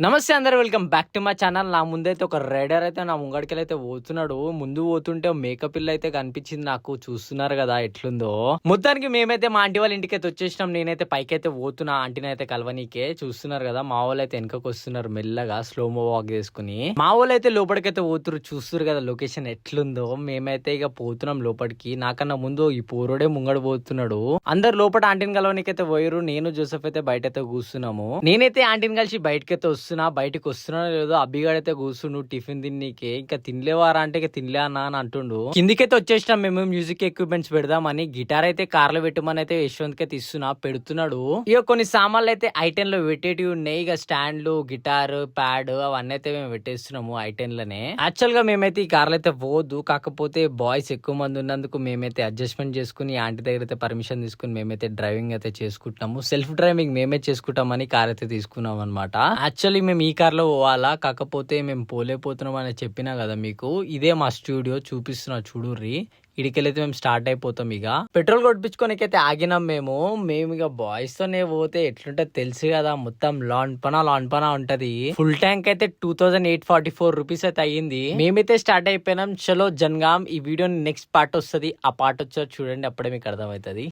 నమస్తే అందరు, welcome back to my channel. నా ముందైతే ఒక రైడర్ అయితే నా ముంగడికి అయితే పోతున్నాడు. ముందు పోతుంటే మేకప్ ఇల్లు అయితే కనిపించింది నాకు. చూస్తున్నారు కదా ఎట్లుందో. మొత్తానికి మేమైతే మా ఆంటీ వాళ్ళ ఇంటికి అయితే వచ్చేసినాం. నేనైతే పైకి అయితే పోతున్నా ఆంటీని అయితే కలవనీకే. చూస్తున్నారు కదా మా వాళ్ళు అయితే వెనకకు వస్తున్నారు మెల్లగా స్లోమో వాక్ చేసుకుని. మా వాళ్ళు అయితే లోపలికైతే పోతున్నారు. చూస్తున్నారు కదా లొకేషన్ ఎట్లుందో. మేమైతే ఇక పోతున్నాం లోపలికి. నాకన్నా ముందు ఈ పోరుడే ముంగడు పోతున్నాడు. అందరు లోపల ఆంటీని కలవనీకైతే పోయారు. నేను జోసెఫ్ అయితే బయట అయితే కూర్చున్నాము. నేనైతే ఆంటీని కలిసి బయటకైతే బయటకు వస్తున్నా లేదో అబ్బిగాడైతే కూర్చుండు టిఫిన్ తిన్నీకే. ఇంకా తినలేవారా అంటే ఇక తినలే అన్న అని అంటుండు. కిందికైతే వచ్చేసినాం మేము. మ్యూజిక్ ఎక్విప్మెంట్స్ పెడదామని గిటార్ అయితే కార్లో పెట్టమని అయితే యశ్వంత్ కి పెడుతున్నాడు. ఇక కొన్ని సామాన్లు అయితే ఐటెన్ లో పెట్టేటివి ఉన్నాయి. ఇక స్టాండ్లు, గిటార్, ప్యాడ్ అవన్నీ అయితే మేము పెట్టేస్తున్నాము ఐటెన్ లోనే. యాక్చువల్ గా మేమైతే ఈ కార్లో అయితే పోదు, కాకపోతే బాయ్స్ ఎక్కువ మంది ఉన్నందుకు మేమైతే అడ్జస్ట్మెంట్ చేసుకుని ఆంటీ దగ్గర అయితే పర్మిషన్ తీసుకుని మేమైతే డ్రైవింగ్ అయితే చేసుకుంటాము. సెల్ఫ్ డ్రైవింగ్ మేమే చేసుకుంటామని కార్ అయితే తీసుకున్నాం అనమాట. యాక్చువల్లీ మేము ఈ కార్ లో పోవాలా, కాకపోతే మేము పోలేకపోతున్నాం అని చెప్పినా కదా మీకు. ఇదే మా స్టూడియో చూపిస్తున్నా చూడుర్రి. ఇడికెళ్ళైతే మేము స్టార్ట్ అయిపోతాం. ఇక పెట్రోల్ కొట్టించుకోనికైతే ఆగినాం మేము. ఇక బాయ్స్ తోనే పోతే ఎట్లుంటే తెలుసు కదా, మొత్తం లాన్ పనా ఉంటది. ఫుల్ ట్యాంక్ అయితే 2844 రూపీస్ అయితే అయ్యింది. మేమైతే స్టార్ట్ అయిపోయినాం. చలో జన్గాం. ఈ వీడియో నెక్స్ట్ పార్ట్ వస్తుంది. ఆ పార్ట్ వచ్చారు చూడండి, అప్పుడే మీకు అర్థమవుతుంది.